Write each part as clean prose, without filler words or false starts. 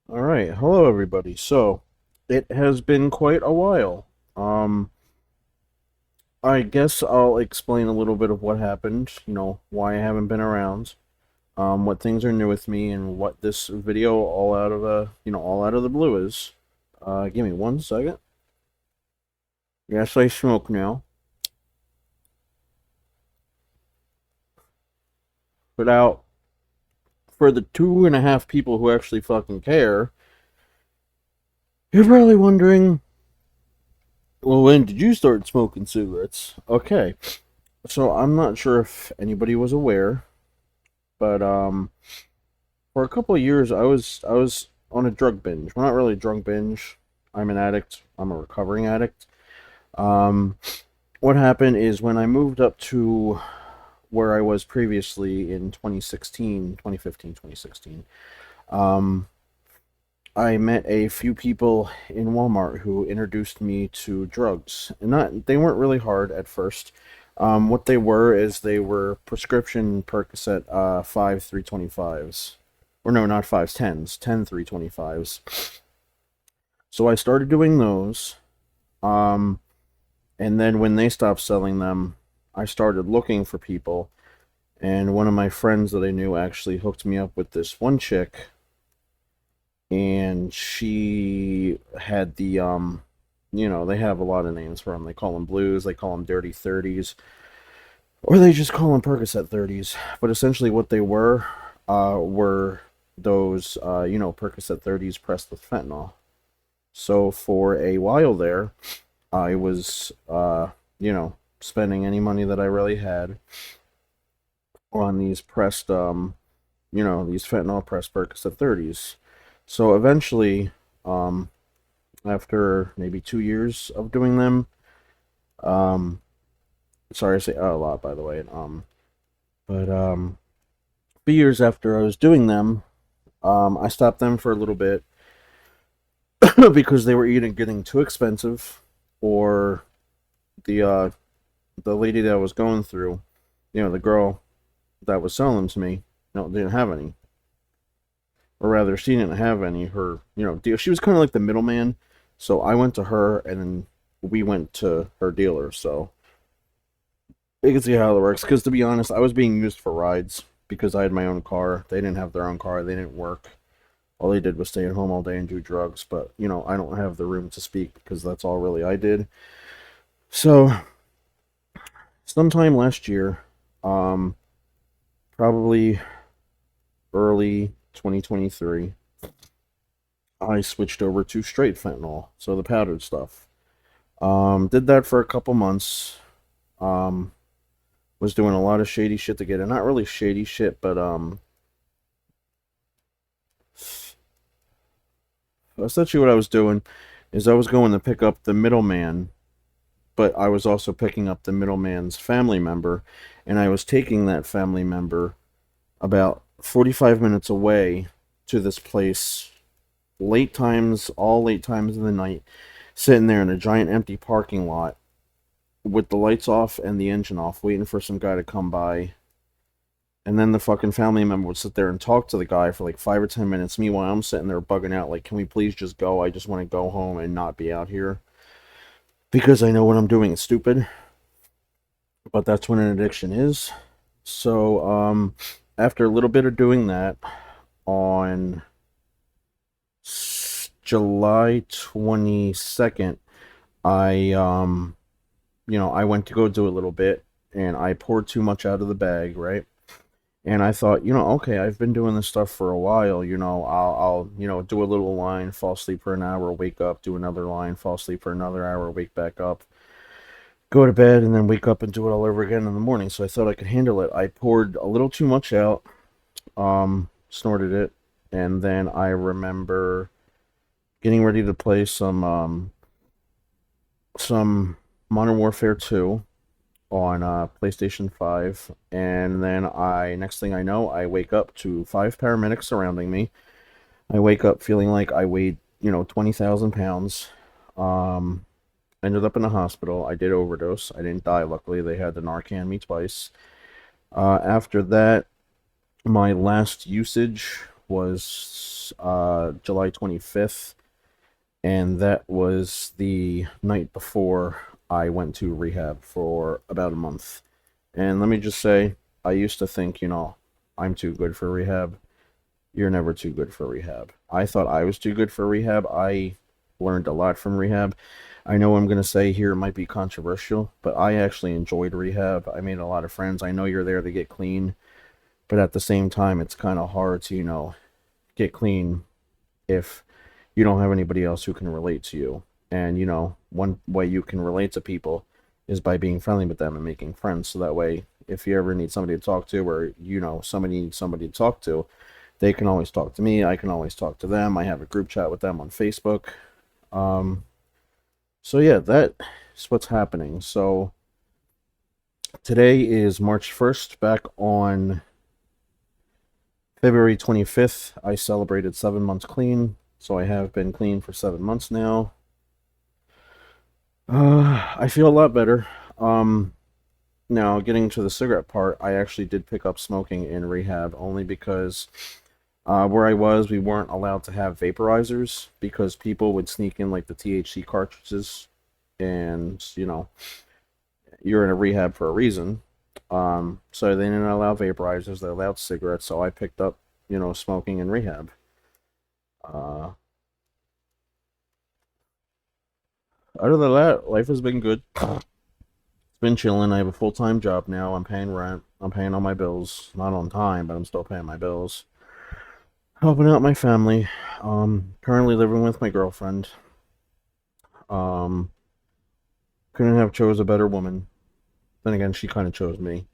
Alright, hello everybody. So, it has been quite a while. Um, I guess I'll explain a little bit of what happened, why I haven't been around, what things are new with me, and what this video all out of the blue is. Give me 1 second. Yes, I smoke now. But out for the 2.5 people who actually fucking care, you're probably wondering, well, when did you start smoking cigarettes? Okay, so I'm not sure if anybody was aware, but for a couple of years I was on a drug binge. Well, not really a drug binge. I'm an addict. I'm a recovering addict. Um, what happened is when I moved up to where I was previously in 2016, 2015, 2016. Um, I met a few people in Walmart who introduced me to drugs, and not they weren't really hard at first. What they were is they were prescription Percocet 5 325s, or no, not fives, tens, 10 325s. So I started doing those, um, and then when they stopped selling them, I started looking for people, and one of my friends that I knew actually hooked me up with this one chick, and she had they have a lot of names for them. They call them blues, they call them dirty 30s, or they just call them Percocet 30s. But essentially, what they were those Percocet 30s pressed with fentanyl. So for a while there, I was spending any money that I really had on these pressed these fentanyl pressed Percocet 30s. So eventually, um, after maybe 2 years of doing them, um, sorry, I say a lot, by the way. But a few years after I was doing them, I stopped them for a little bit because they were either getting too expensive, or the uh, the lady that I was going through, the girl that was selling them to me, no, didn't have any, or rather, she didn't have any. Her, deal. She was kind of like the middleman, so I went to her, and then we went to her dealer. So you can see how it works. Because to be honest, I was being used for rides because I had my own car. They didn't have their own car. They didn't work. All they did was stay at home all day and do drugs. But I don't have the room to speak because that's all really I did. So sometime last year, um, probably early 2023, I switched over to straight fentanyl, so the powdered stuff. Did that for a couple months. Um, was doing a lot of shady shit to get it. Not really shady shit, but essentially what I was doing is I was going to pick up the middleman, but I was also picking up the middleman's family member, and I was taking that family member about 45 minutes away to this place, all late times of the night, sitting there in a giant empty parking lot with the lights off and the engine off, waiting for some guy to come by. And then the fucking family member would sit there and talk to the guy for like 5 or 10 minutes. Meanwhile, I'm sitting there bugging out, like, can we please just go? I just want to go home and not be out here. Because I know what I'm doing is stupid. But that's what an addiction is. So, after a little bit of doing that, on July 22nd, I went to go do a little bit, and I poured too much out of the bag, right? And I thought, okay, I've been doing this stuff for a while. I'll do a little line, fall asleep for an hour, wake up, do another line, fall asleep for another hour, wake back up, go to bed, and then wake up and do it all over again in the morning. So I thought I could handle it. I poured a little too much out, snorted it, and then I remember getting ready to play some Modern Warfare 2 on PlayStation 5, and then next thing I know, I wake up to five paramedics surrounding me. I wake up feeling like I weighed 20,000 pounds. Um, Ended up in the hospital. I did overdose. I didn't die. Luckily, they had to Narcan me twice. After that, my last usage was July 25th, and that was the night before I went to rehab for about a month. And let me just say, I used to think, I'm too good for rehab. You're never too good for rehab. I thought I was too good for rehab. I learned a lot from rehab. I know I'm going to say here it might be controversial, but I actually enjoyed rehab. I made a lot of friends. I know you're there to get clean, but at the same time, it's kind of hard to, get clean if you don't have anybody else who can relate to you. And, one way you can relate to people is by being friendly with them and making friends. So that way, if you ever need somebody to talk to, or, somebody needs somebody to talk to, they can always talk to me. I can always talk to them. I have a group chat with them on Facebook. Um, so yeah, that is what's happening. So today is March 1st. Back on February 25th, I celebrated 7 months clean. So I have been clean for 7 months now. I feel a lot better. Now getting to the cigarette part, I actually did pick up smoking in rehab only because where I was, we weren't allowed to have vaporizers because people would sneak in like the THC cartridges, and you're in a rehab for a reason. So they didn't allow vaporizers; they allowed cigarettes. So I picked up, smoking in rehab. Uh, Other than that, life has been good. It's been chilling. I have a full-time job now. I'm paying rent. I'm paying all my bills. Not on time, but I'm still paying my bills. Helping out my family. Currently living with my girlfriend. Um, couldn't have chose a better woman. Then again, she kind of chose me.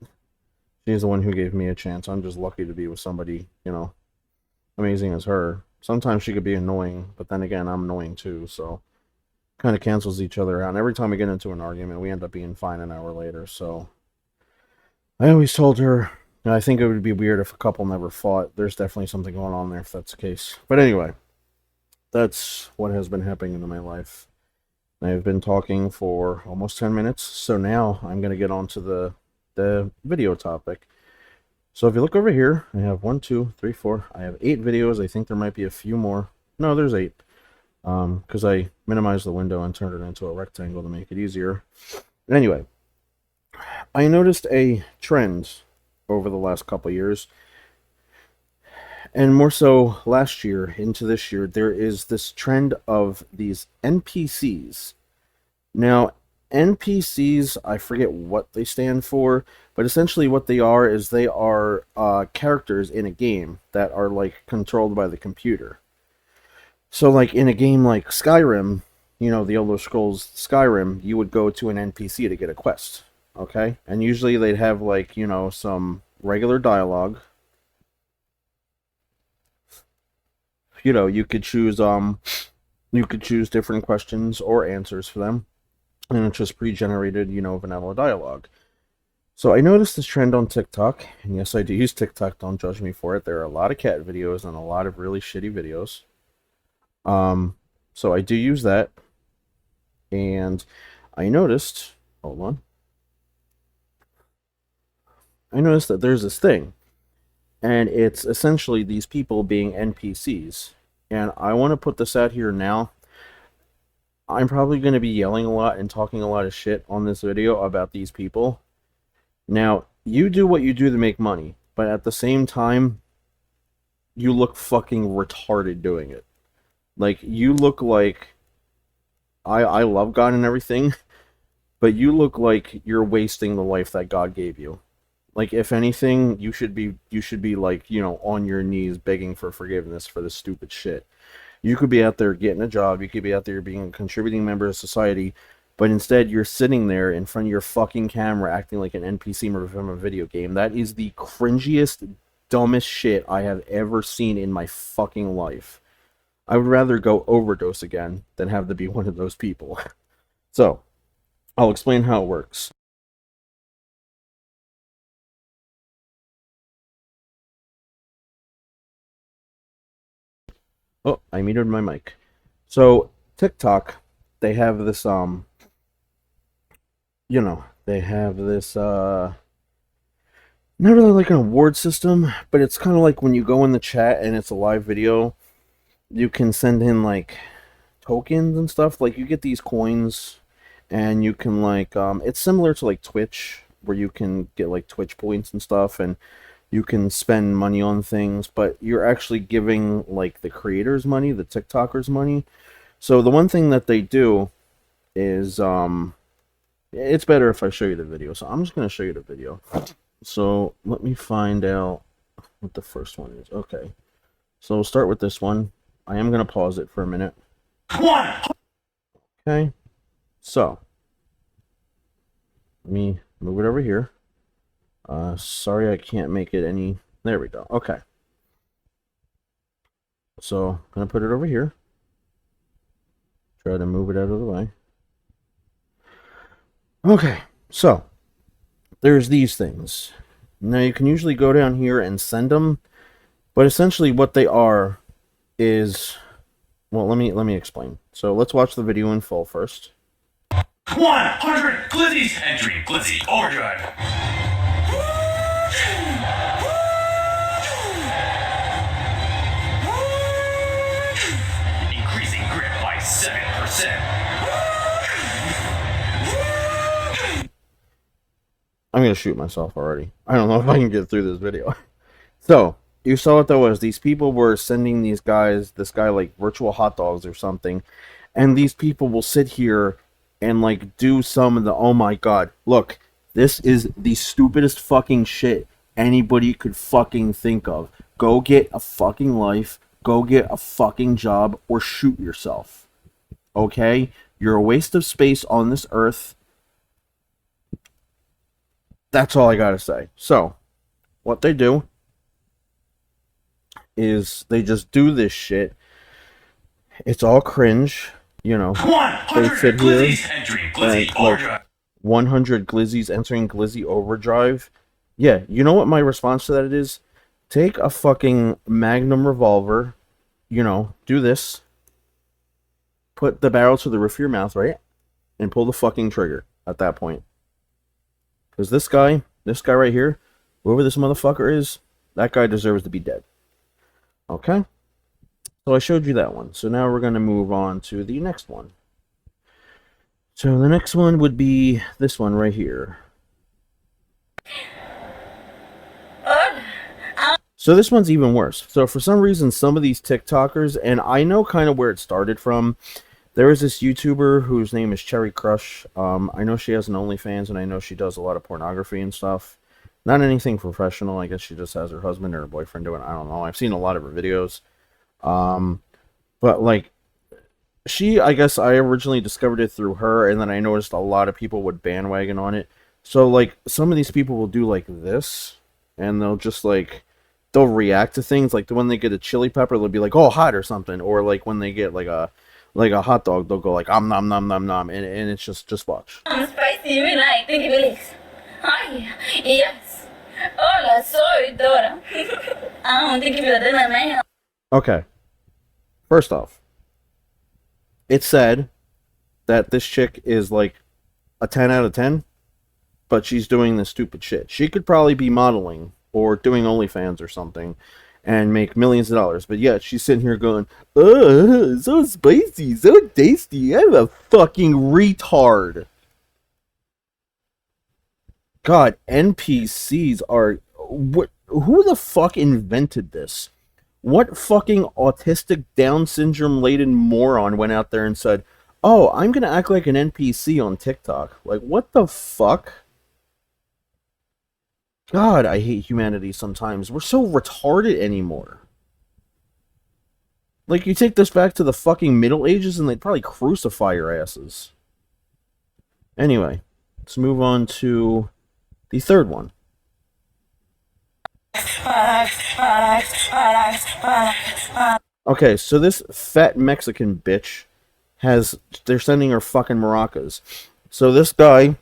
She's the one who gave me a chance. I'm just lucky to be with somebody, amazing as her. Sometimes she could be annoying, but then again, I'm annoying too, so kind of cancels each other out. And every time we get into an argument, we end up being fine an hour later. So I always told her, I think it would be weird if a couple never fought. There's definitely something going on there if that's the case. But anyway, that's what has been happening in my life. I've been talking for almost 10 minutes, so now I'm going to get on to the video topic. So if you look over here, I have 1, 2, 3, 4. I have 8 videos. I think there might be a few more. No, there's 8. Because I minimized the window and turned it into a rectangle to make it easier. Anyway, I noticed a trend over the last couple years, and more so last year into this year. There is this trend of these NPCs. Now, NPCs, I forget what they stand for, but essentially what they are is they are characters in a game that are like controlled by the computer. So, like in a game like Skyrim, the Elder Scrolls Skyrim, you would go to an NPC to get a quest, okay? And usually they'd have like, some regular dialogue. You could choose different questions or answers for them, and it's just pre-generated, vanilla dialogue. So I noticed this trend on TikTok, and yes, I do use TikTok. Don't judge me for it. There are a lot of cat videos and a lot of really shitty videos. Um, so I do use that, and I noticed. Hold on. I noticed that there's this thing, and it's essentially these people being NPCs. And I want to put this out here now. I'm probably going to be yelling a lot and talking a lot of shit on this video about these people. Now, you do what you do to make money, but at the same time, you look fucking retarded doing it. Like, you look like I love God and everything, but you look like you're wasting the life that God gave you. Like, if anything, you should be like, on your knees begging for forgiveness for this stupid shit. You could be out there getting a job, you could be out there being a contributing member of society, but instead you're sitting there in front of your fucking camera acting like an NPC from a video game. That is the cringiest, dumbest shit I have ever seen in my fucking life. I would rather go overdose again than have to be one of those people. So, I'll explain how it works. Oh, I muted my mic. So, TikTok, they have this they have this not really like an award system, but it's kind of like when you go in the chat and it's a live video, you can send in like tokens and stuff. Like you get these coins, and you can like it's similar to like Twitch, where you can get like Twitch points and stuff, and you can spend money on things, but you're actually giving like the creators money, the TikTokers money. So the one thing that they do is it's better if I show you the video. So I'm just gonna show you the video. So let me find out what the first one is. Okay. So we'll start with this one. I am gonna pause it for a minute. Okay. So let me move it over here. Sorry I can't make it any. There we go. Okay. So I'm gonna put it over here. Try to move it out of the way. Okay, so there's these things. Now you can usually go down here and send them, but essentially what they are is, well, let me explain. So let's watch the video in full first. 100 glizzies entering Glizzy Overdrive. Increasing grip by 7%. I'm gonna shoot myself already. I don't know if I can get through this video. So you saw what that was. These people were sending this guy like virtual hot dogs or something, and these people will sit here and like do some of the, oh my god, look, this is the stupidest fucking shit anybody could fucking think of. Go get a fucking life, go get a fucking job, or shoot yourself. Okay? You're a waste of space on this earth. That's all I gotta say. So, what they do is they just do this shit. It's all cringe, you know. They sit here and like 100 glizzies entering Glizzy Overdrive. Yeah, you know what my response to that is? Take a fucking Magnum revolver, you know, do this. Put the barrel to the roof of your mouth, right? And pull the fucking trigger at that point. Because this guy right here, whoever this motherfucker is, that guy deserves to be dead. Okay? So I showed you that one. So now we're going to move on to the next one. So the next one would be this one right here. So this one's even worse. So for some reason, some of these TikTokers, and I know kind of where it started from. There is this YouTuber whose name is Cherry Crush. I know she has an OnlyFans, and I know she does a lot of pornography and stuff. Not anything professional. I guess she just has her husband or her boyfriend doing it. I don't know. I've seen a lot of her videos. But like, I guess I originally discovered it through her, and then I noticed a lot of people would bandwagon on it. So like, some of these people will do like this, and they'll just like, they'll react to things. Like when they get a chili pepper, they'll be like, "Oh, hot" or something. Or like when they get like a hot dog, they'll go like, nom nom nom nom," and it's just watch. Spicy, you like, thank you, please. Hi, yes. Hola, soy Dora. I don't think you feel that, man. Okay. First off, it said that this chick is like a 10 out of 10, but she's doing this stupid shit. She could probably be modeling or doing OnlyFans or something and make millions of dollars, but yet she's sitting here going, "Oh, so spicy, so tasty. I'm a fucking retard." God, NPCs are what? Who the fuck invented this? What fucking autistic Down syndrome laden moron went out there and said, "Oh, I'm gonna act like an NPC on TikTok"? Like, what the fuck? God, I hate humanity sometimes. We're so retarded anymore. Like, you take this back to the fucking Middle Ages and they'd probably crucify your asses. Anyway, let's move on to the third one. Okay, so this fat Mexican bitch they're sending her fucking maracas. So this guy,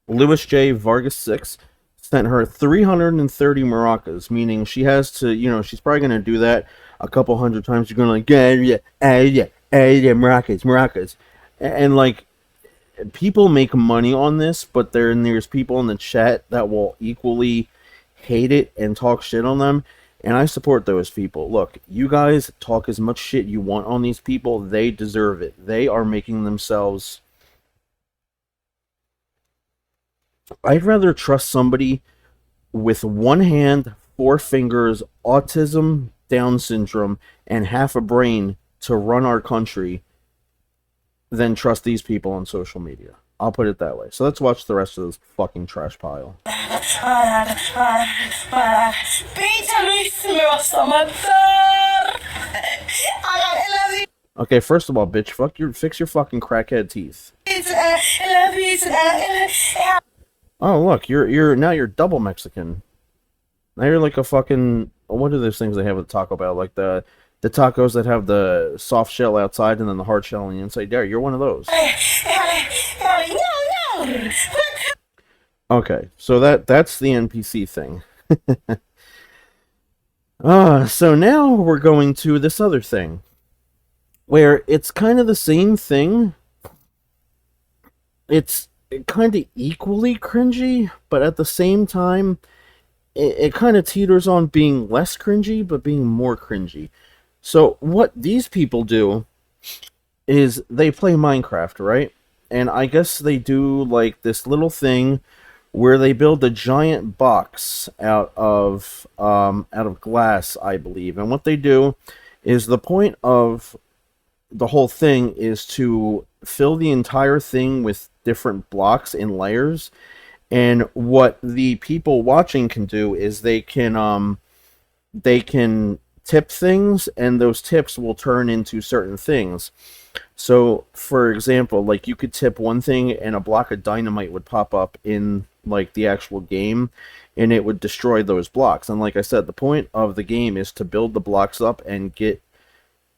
Louis J. Vargas 6, sent her 330 maracas, meaning she has to, she's probably going to do that a couple hundred times. You're going to like, maracas. And like, people make money on this, but there's people in the chat that will equally hate it and talk shit on them, and I support those people. Look, you guys talk as much shit you want on these people. They deserve it. They are making themselves... I'd rather trust somebody with one hand, 4 fingers, autism, Down syndrome, and half a brain to run our country than trust these people on social media. I'll put it that way. So let's watch the rest of this fucking trash pile. Okay, first of all, bitch, fix your fucking crackhead teeth. Oh, look, you're double Mexican. Now you're like a fucking... What are those things they have at Taco Bell? Like the tacos that have the soft shell outside and then the hard shell on the inside. There, you're one of those. Okay, so that's the NPC thing. So now we're going to this other thing, where it's kind of the same thing. It's kind of equally cringy, but at the same time, it kind of teeters on being less cringy, but being more cringy. So what these people do is they play Minecraft, right? And I guess they do like this little thing where they build a giant box out of glass, I believe. And what they do is the point of the whole thing is to fill the entire thing with different blocks and layers. And what the people watching can do is they can tip things, and those tips will turn into certain things. So, for example, like you could tip one thing and a block of dynamite would pop up in like the actual game, and it would destroy those blocks. And like I said, the point of the game is to build the blocks up and get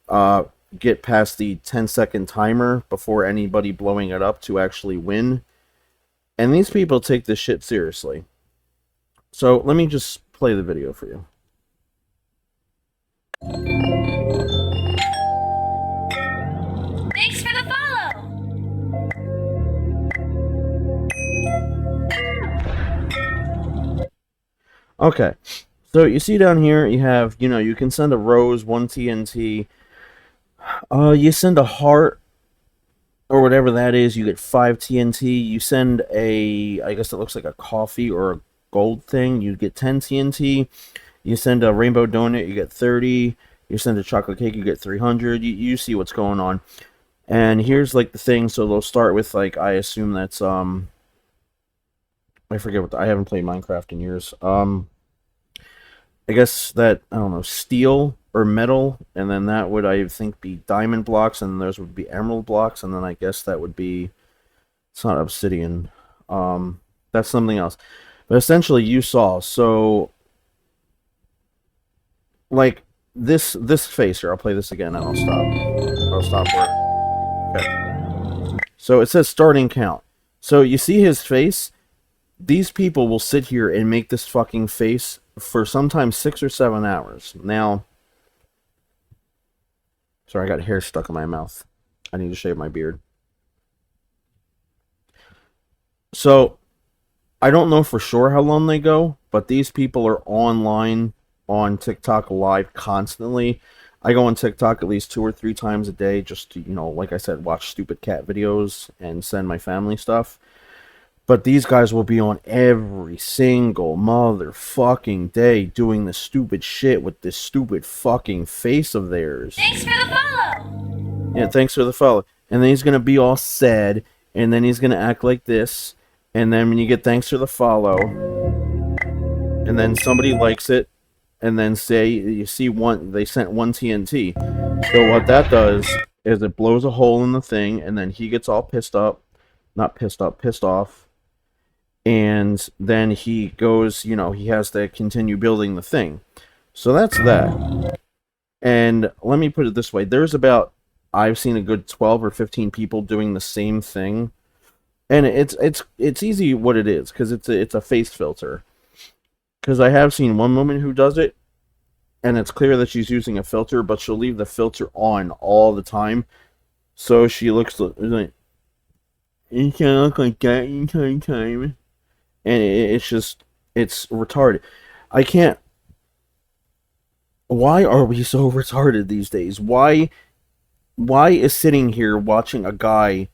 past the 10-second timer before anybody blowing it up to actually win. And these people take this shit seriously. So let me just play the video for you. Thanks for the follow. Okay, so you see down here, you have, you can send a rose, 1 TNT. You send a heart, or whatever that is, you get 5 TNT. You send I guess it looks like a coffee or a gold thing, you get 10 TNT. You send a rainbow donut, you get 30. You send a chocolate cake, you get 300. You see what's going on. And here's like the thing, so they'll start with like, I assume that's, I forget I haven't played Minecraft in years. I guess that, I don't know, steel or metal, and then that would, I think, be diamond blocks, and those would be emerald blocks, and then I guess that would be, it's not obsidian, that's something else. But essentially, you saw, so, like, this face here, I'll play this again, and I'll stop there. Okay. So, it says starting count. So, you see his face? These people will sit here and make this fucking face for sometimes 6 or 7 hours. Now, sorry, I got hair stuck in my mouth. I need to shave my beard. So, I don't know for sure how long they go, but these people are online on TikTok live constantly. I go on TikTok at least 2 or 3 times a day just to, like I said, watch stupid cat videos and send my family stuff. But these guys will be on every single motherfucking day doing this stupid shit with this stupid fucking face of theirs. Thanks for the follow. Yeah, thanks for the follow. And then he's going to be all sad, and then he's going to act like this, and then when you get thanks for the follow, and then somebody likes it, and then say, you see they sent 1 TNT. So what that does is it blows a hole in the thing, and then he gets all pissed off. And then he goes, he has to continue building the thing. So that's that. And let me put it this way. There's I've seen a good 12 or 15 people doing the same thing. And it's easy what it is, because it's a face filter. Because I have seen one woman who does it, and it's clear that she's using a filter, but she'll leave the filter on all the time. So she looks like, you can't look like that the entire time. And it's retarded. I can't. Why are we so retarded these days? Why is sitting here watching a guy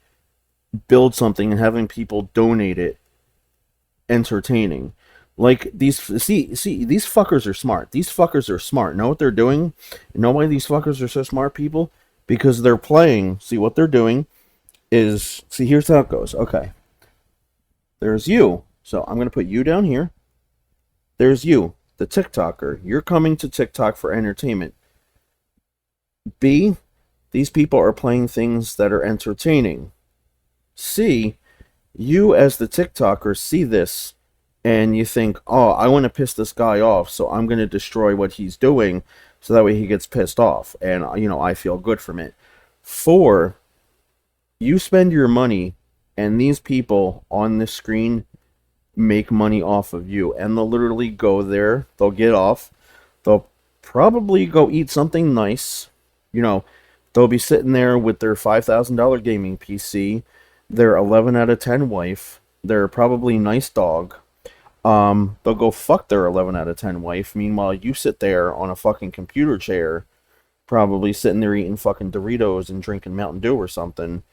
build something and having people donate it entertaining? Like these, see, these fuckers are smart. These fuckers are smart. Know what they're doing? You know why these fuckers are so smart, people? Because they're playing. See, what they're doing is, see, here's how it goes. Okay, there's you. So I'm gonna put you down here. There's you, the TikToker. You're coming to TikTok for entertainment. B, these people are playing things that are entertaining. C, you as the TikToker see this and you think, oh, I want to piss this guy off, so I'm going to destroy what he's doing so that way he gets pissed off. And, I feel good from it. 4, you spend your money and these people on the screen make money off of you. And they'll literally go there, they'll get off, they'll probably go eat something nice. They'll be sitting there with their $5,000 gaming PC, their 11 out of 10 wife, their probably nice dog. They'll go fuck their 11 out of 10 wife. Meanwhile, you sit there on a fucking computer chair, probably sitting there eating fucking Doritos and drinking Mountain Dew or something.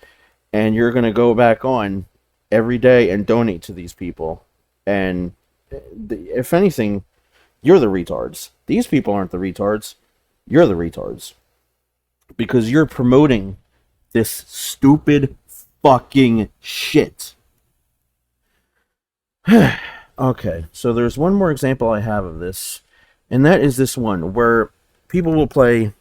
And you're going to go back on every day and donate to these people. And if anything, you're the retards. These people aren't the retards. You're the retards. Because you're promoting this stupid fucking shit. Okay, so there's one more example I have of this, and that is this one where people will play,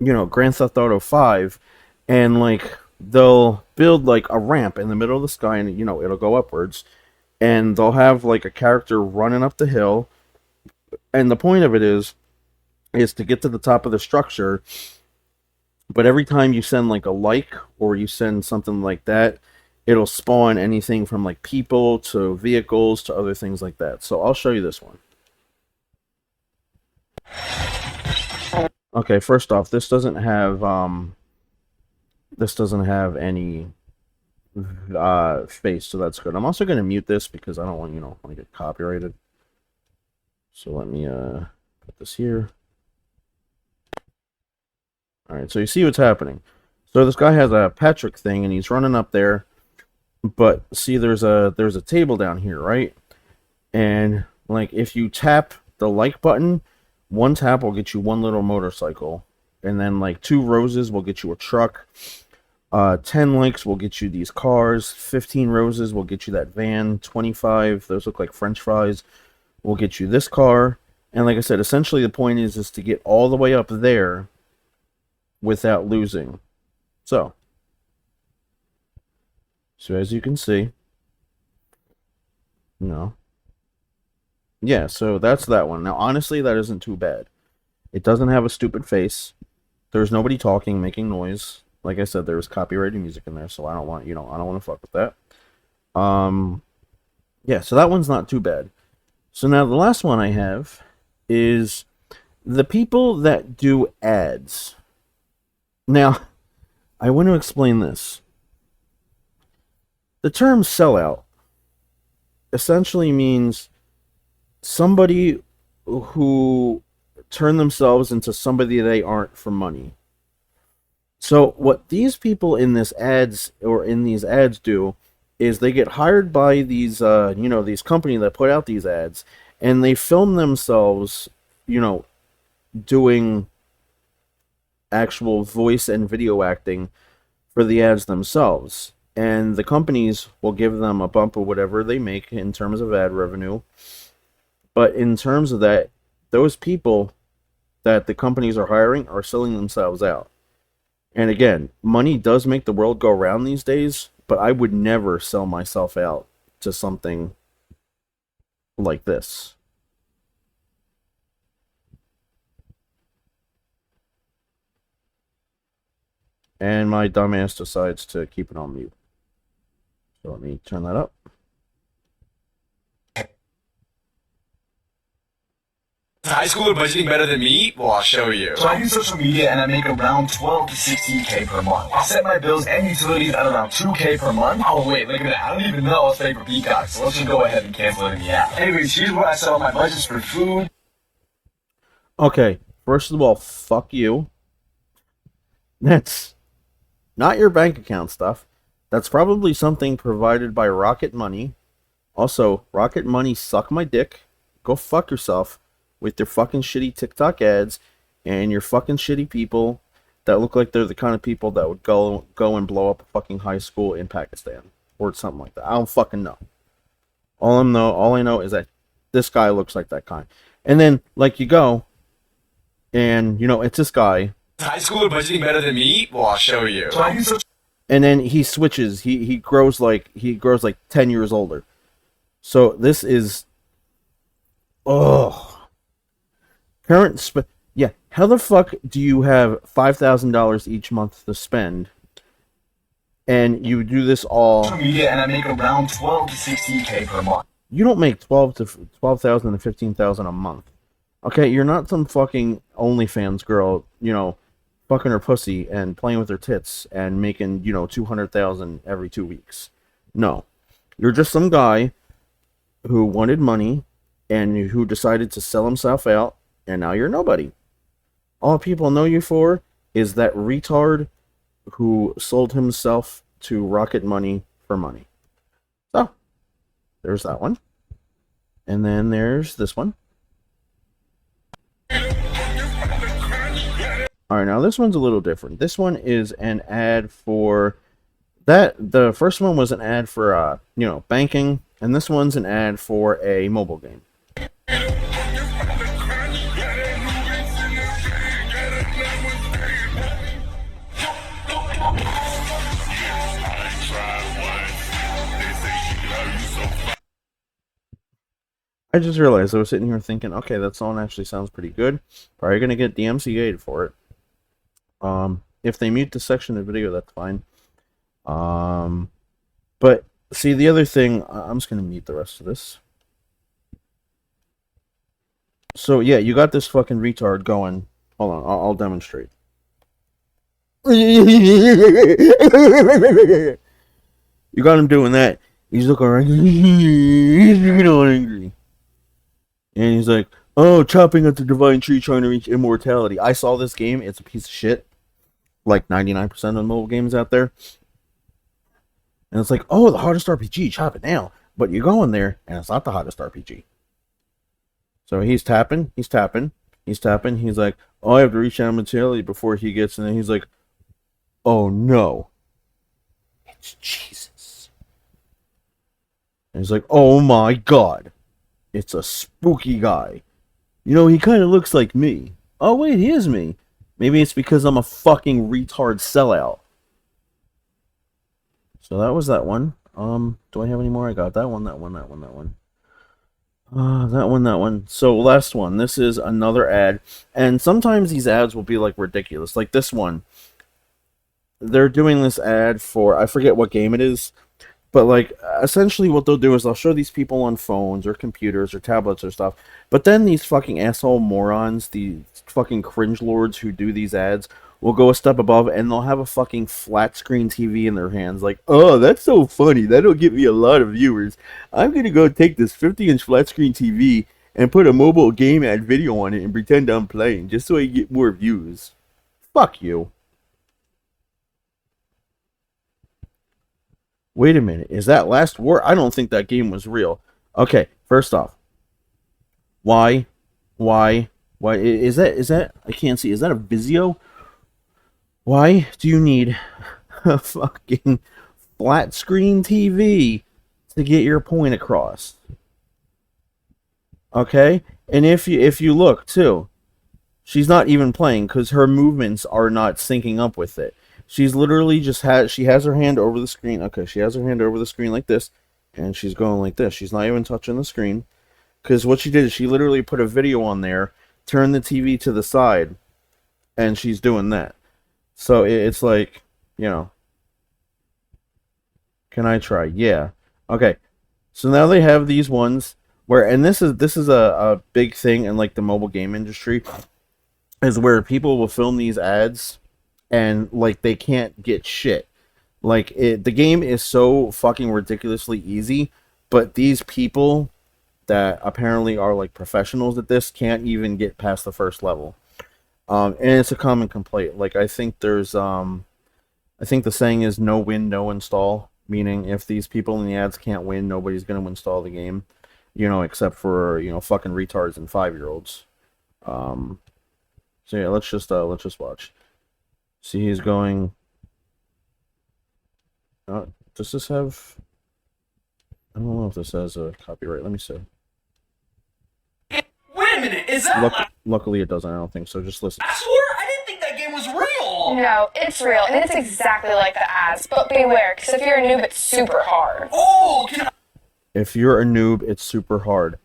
Grand Theft Auto 5, and like they'll build like a ramp in the middle of the sky, and it'll go upwards, and they'll have like a character running up the hill, and the point of it is to get to the top of the structure. But every time you send like a like or you send something like that, it'll spawn anything from like people to vehicles to other things like that. So I'll show you this one. Okay, first off, this doesn't have any face, so that's good. I'm also going to mute this because I don't want to get copyrighted. So let me put this here. Alright, so you see what's happening. So this guy has a Patrick thing, and he's running up there. But see, there's a table down here, right? And like, if you tap the like button, one tap will get you one little motorcycle, and then like 2 roses will get you a truck. 10 likes will get you these cars. 15 roses will get you that van. 25, those look like French fries, will get you this car. And like I said, essentially the point is to get all the way up there without losing. So as you can see, yeah, so that's that one. Now, honestly, that isn't too bad. It doesn't have a stupid face. There's nobody talking, making noise. Like I said, there's copyrighted music in there, so I don't want, I don't want to fuck with that. Yeah, so that one's not too bad. So now the last one I have is the people that do ads. Now, I want to explain this. The term sellout essentially means somebody who turn themselves into somebody they aren't for money. So what these people in these ads do is they get hired by these these companies that put out these ads, and they film themselves, doing actual voice and video acting for the ads themselves. And the companies will give them a bump of whatever they make in terms of ad revenue. But in terms of that, those people that the companies are hiring are selling themselves out. And again, money does make the world go round these days, but I would never sell myself out to something like this. And my dumbass decides to keep it on mute. So let me turn that up. Is high schooler budgeting better than me? Well, I'll show you. So I do social media and I make around 12 to 16K per month. I set my bills and utilities at around 2K per month. Oh wait, look at that. I don't even know I was paying for Peacock, so let's just go ahead and cancel it in the app. Anyways, here's where I set all my budgets for food. Okay, first of all, fuck you. That's not your bank account stuff. That's probably something provided by Rocket Money. Also, Rocket Money, suck my dick. Go fuck yourself with your fucking shitty TikTok ads and your fucking shitty people that look like they're the kind of people that would go and blow up a fucking high school in Pakistan or something like that. I don't fucking know. All I know is that this guy looks like that kind. And then like you go and you know it's this guy. Is high schooler budgeting better than me? Well, I'll show you. So I do social And then he switches. He grows like 10 years older. So this is yeah, how the fuck do you have $5,000 each month to spend and you do this all media and I make around 12 to 16K per month. you don't make 12,000 to 15,000 a month. Okay, you're not some fucking OnlyFans girl, you know, fucking her pussy and playing with her tits and making, you know, 200,000 every 2 weeks. No. You're just some guy who wanted money and who decided to sell himself out, and now you're nobody. All people know you for is that retard who sold himself to Rocket Money for money. So, there's that one. And then there's this one. Alright, now this one's a little different. This one is an ad for that. The first one was an ad for, you know, banking, and this one's an ad for a mobile game. I just realized I was sitting here thinking, okay, that song actually sounds pretty good. Probably gonna get DMCA'd for it. If they mute the section of the video, that's fine. But see, the other thing, I'm just gonna mute the rest of this. So yeah, you got this fucking retard going. Hold on, I'll demonstrate. You got him doing that. He's looking around. He's all angry. And he's like, oh, chopping at the divine tree trying to reach immortality. I saw this game. It's a piece of shit. Like 99% of mobile games out there. And it's like, oh, the hottest RPG. Chop it now. But you go in there, and it's not the hottest RPG. So he's tapping. He's like, oh, I have to reach immortality before he gets in. And he's like, oh, no. It's Jesus. And he's like, oh, my God. It's a spooky guy. You know, he kind of looks like me. Oh, wait, he is me. Maybe it's because I'm a fucking retard sellout. So that was that one. Do I have any more? I got that one. That one. So last one. This is another ad. And sometimes these ads will be like ridiculous. Like this one. They're doing this ad for, I forget what game it is. But, like, essentially what they'll do is they'll show these people on phones or computers or tablets or stuff. But then these fucking asshole morons, these fucking cringe lords who do these ads, will go a step above and they'll have a fucking flat screen TV in their hands. Like, oh, that's so funny. That'll get me a lot of viewers. I'm going to go take this 50-inch flat screen TV and put a mobile game ad video on it and pretend I'm playing just so I get more views. Fuck you. Wait a minute, is that Last War? I don't think that game was real. Okay, first off, why, is that, I can't see, is that a Vizio? Why do you need a fucking flat screen TV to get your point across? Okay, and if you look, too, she's not even playing, because her movements are not syncing up with it. She's literally just she has her hand over the screen. Okay, she has her hand over the screen like this, and she's going like this. She's not even touching the screen. Because what she did is she literally put a video on there, turned the TV to the side, and she's doing that. So it's like, you know. Can I try? Yeah. Okay. So now they have these ones where, and this is a big thing in like the mobile game industry, is where people will film these ads and like they can't get shit. Like the game is so fucking ridiculously easy, but these people that apparently are like professionals at this can't even get past the first level. And it's a common complaint. Like I think the saying is no win, no install, meaning if these people in the ads can't win, nobody's gonna install the game, except for fucking retards and 5-year-olds. Um, so yeah, let's just watch. See, he's going. Does this have? I don't know if this has a copyright. Let me see. Wait a minute, is that Luckily, it doesn't. I don't think so. Just listen. I swear, I didn't think that game was real! No, it's real, and it's exactly like the ads. But beware, because if you're a noob, it's super hard. Oh, can I... If you're a noob, it's super hard.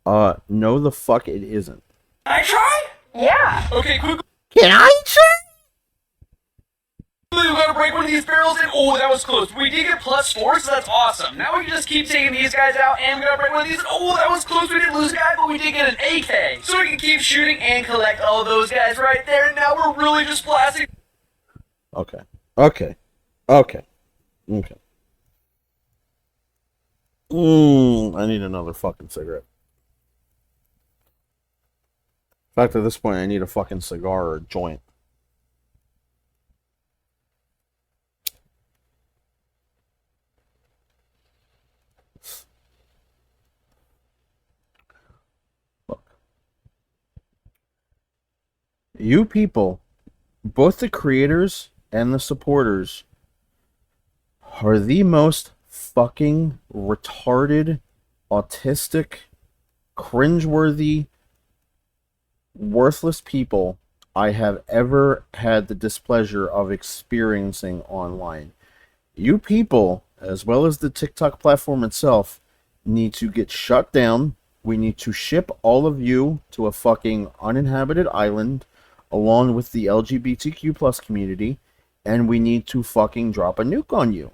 No, the fuck it isn't. I try? Yeah. Okay, quick. Can I try? We gotta break one of these barrels in. Oh, that was close. We did get +4, so that's awesome. Now we can just keep taking these guys out, and we gotta break one of these. Oh, that was close. We didn't lose a guy, but we did get an AK. So we can keep shooting and collect all of those guys right there. And now we're really just blasting. Okay. Okay. Okay. Okay. I need another fucking cigarette. In fact, at this point, I need a fucking cigar or a joint. Look. You people, both the creators and the supporters, are the most fucking retarded, autistic, cringeworthy, worthless people I have ever had the displeasure of experiencing online. You people, as well as the TikTok platform itself, need to get shut down. We need to ship all of you to a fucking uninhabited island along with the LGBTQ plus community, and we need to fucking drop a nuke on you.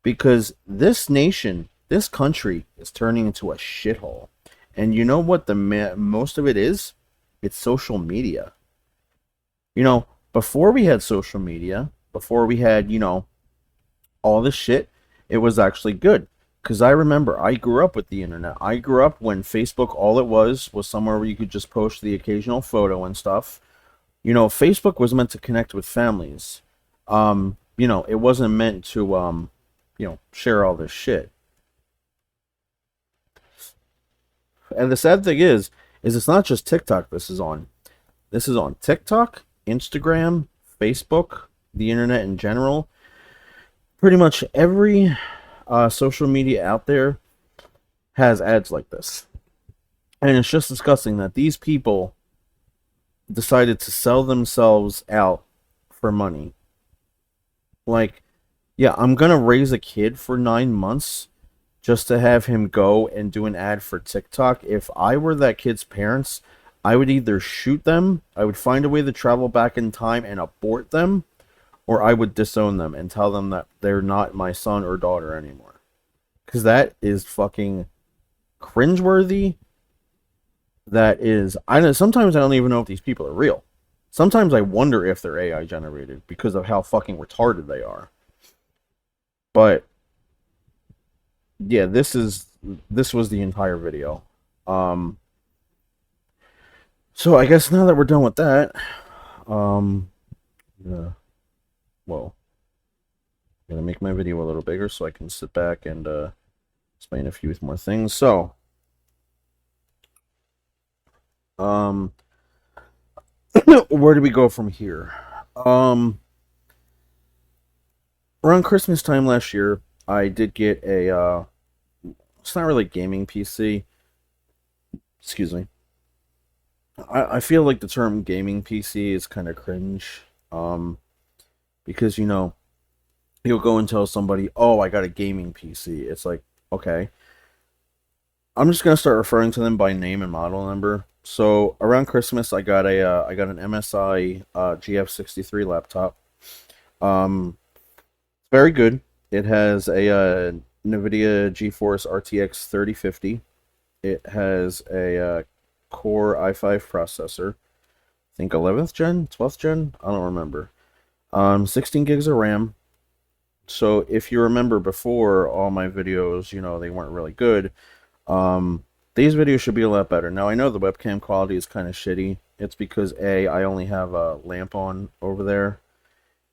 Because this nation, this country, is turning into a shithole. And you know what most of it is? It's social media. Before we had social media, before we had, all this shit, it was actually good. Because I remember, I grew up with the internet. I grew up when Facebook, all it was somewhere where you could just post the occasional photo and stuff. Facebook was meant to connect with families. It wasn't meant to, share all this shit. And the sad thing is it's not just TikTok this is on. This is on TikTok, Instagram, Facebook, the internet in general. Pretty much every social media out there has ads like this. And it's just disgusting that these people decided to sell themselves out for money. Like, yeah, I'm gonna raise a kid for 9 months just to have him go and do an ad for TikTok. If I were that kid's parents, I would either shoot them, I would find a way to travel back in time and abort them, or I would disown them and tell them that they're not my son or daughter anymore. Because that is fucking cringeworthy. That is, sometimes I don't even know if these people are real. Sometimes I wonder if they're AI generated because of how fucking retarded they are. But yeah, this was the entire video. So I guess now that we're done with that, yeah, well, I'm gonna make my video a little bigger so I can sit back and explain a few more things. So, where do we go from here? Around Christmas time last year, I did get a, it's not really a gaming PC. Excuse me. I feel like the term gaming PC is kind of cringe. Because, you'll go and tell somebody, oh, I got a gaming PC. It's like, okay. I'm just going to start referring to them by name and model number. So, around Christmas, I got an MSI GF63 laptop. It's very good. It has a NVIDIA GeForce RTX 3050. It has a Core i5 processor. I think 11th gen, 12th gen, I don't remember. 16 gigs of RAM. So if you remember before, all my videos, they weren't really good. These videos should be a lot better. Now I know the webcam quality is kind of shitty. It's because I only have a lamp on over there,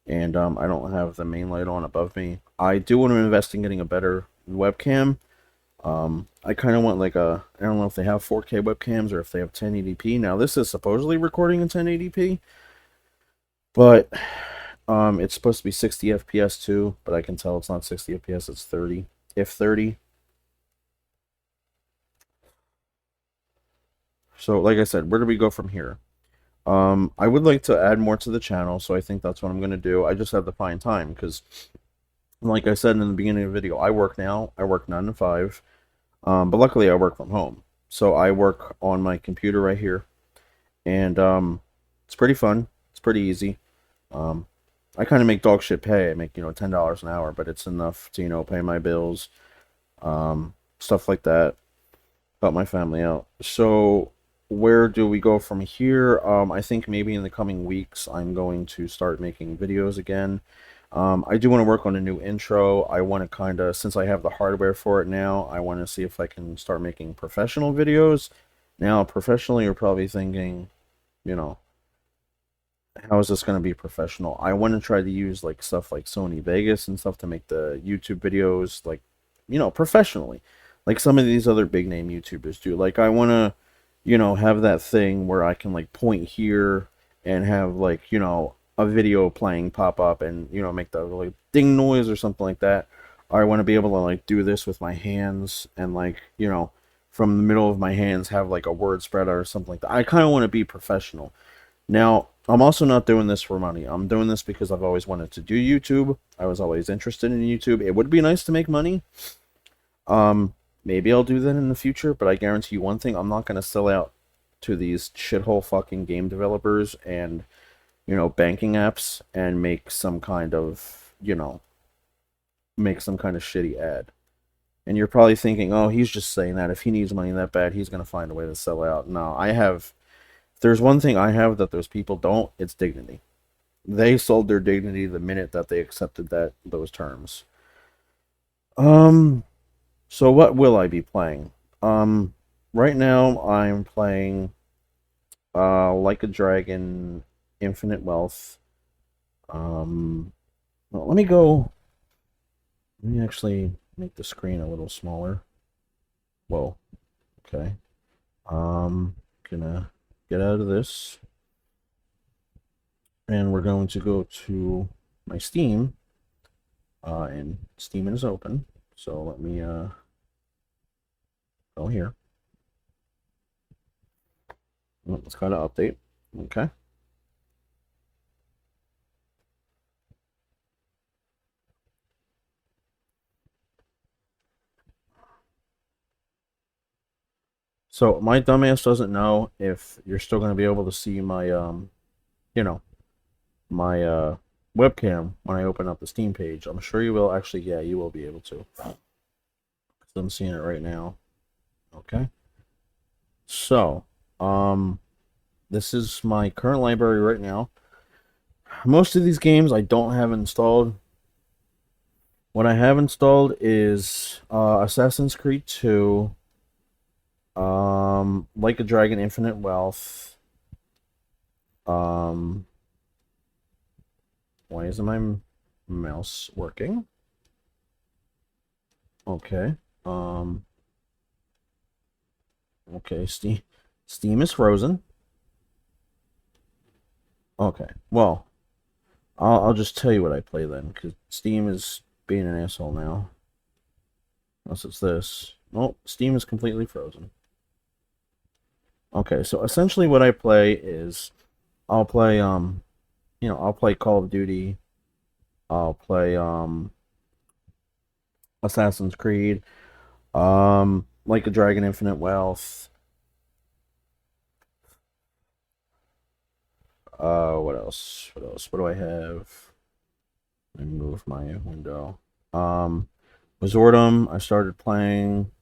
and I don't have the main light on above me. I do want to invest in getting a better webcam. I kind of want like I don't know if they have 4K webcams or if they have 1080p. Now this is supposedly recording in 1080p, but it's supposed to be 60 FPS too, but I can tell it's not 60 FPS, it's 30. If 30. So like I said, where do we go from here? I would like to add more to the channel, so I think that's what I'm going to do. I just have to find time because, like I said in the beginning of the video, I work now. I work 9 to 5, but luckily I work from home. So I work on my computer right here, and it's pretty fun. It's pretty easy. I kind of make dog shit pay. I make, $10 an hour, but it's enough to, pay my bills, stuff like that, help my family out. So where do we go from here? I think maybe in the coming weeks I'm going to start making videos again. I do want to work on a new intro. I want to kind of, since I have the hardware for it now, I want to see if I can start making professional videos. Now, professionally, you're probably thinking, how is this going to be professional? I want to try to use like stuff like Sony Vegas and stuff to make the YouTube videos like, professionally. Like some of these other big name YouTubers do. Like I want to, have that thing where I can like point here and have like, a video playing pop up and, make the like ding noise or something like that. Or I want to be able to like do this with my hands and like, from the middle of my hands have like a word spread or something like that. I kind of want to be professional. Now, I'm also not doing this for money. I'm doing this because I've always wanted to do YouTube. I was always interested in YouTube. It would be nice to make money. Maybe I'll do that in the future, but I guarantee you one thing, I'm not going to sell out to these shithole fucking game developers and, banking apps and make some kind of, shitty ad. And you're probably thinking, oh, he's just saying that. If he needs money that bad, he's going to find a way to sell out. No, if there's one thing I have that those people don't, it's dignity. They sold their dignity the minute that they accepted those terms. So what will I be playing? Right now I'm playing Like a Dragon Infinite Wealth. Well, let me actually make the screen a little smaller. Whoa. Okay. Gonna get out of this. And we're going to go to my Steam. And Steam is open. So let me go here. Let's go to update. Okay. So my dumbass doesn't know if you're still going to be able to see my my webcam when I open up the Steam page. I'm sure you will. Actually, yeah, you will be able to. I'm seeing it right now. Okay. So, this is my current library right now. Most of these games I don't have installed. What I have installed is Assassin's Creed 2, Like a Dragon Infinite Wealth. Why isn't my mouse working? Okay. Okay, Steam is frozen. Okay, well, I'll just tell you what I play then, because Steam is being an asshole now. Unless it's this. Nope, Steam is completely frozen. Okay, so essentially what I play is, I'll play, I'll play Call of Duty. I'll play, Assassin's Creed. Like a Dragon Infinite Wealth. What else? What else? What do I have? Let me move my window. Wizardum, I started playing.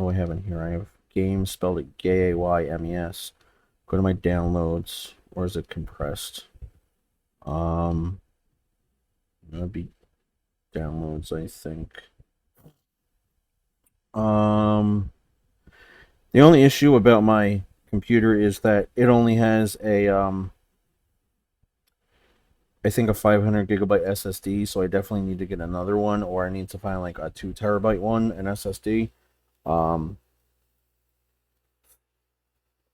Oh, I have in here. I have games spelled it Gaymes. Go to my downloads. Or is it compressed? That'd be downloads, I think. The only issue about my computer is that it only has a I think a 500 gigabyte SSD, so I definitely need to get another one, or I need to find like a 2 terabyte one, an SSD.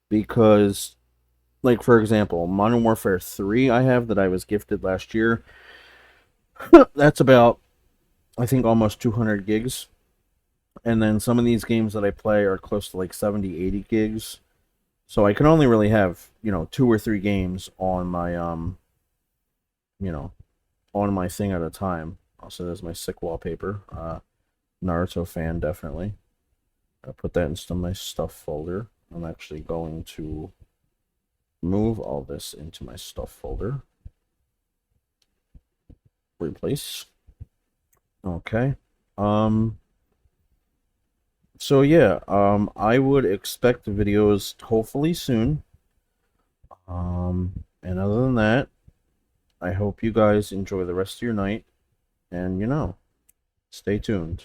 Because, like, for example, Modern Warfare 3 I have that I was gifted last year, that's about, I think, almost 200 gigs. And then some of these games that I play are close to like 70, 80 gigs. So I can only really have, 2 or 3 games on my, on my thing at a time. Also, there's my sick wallpaper. Naruto fan, definitely. I put that into my stuff folder. I'm actually going to move all this into my stuff folder. Replace. Okay. So yeah, I would expect the videos hopefully soon. And other than that, I hope you guys enjoy the rest of your night, and stay tuned.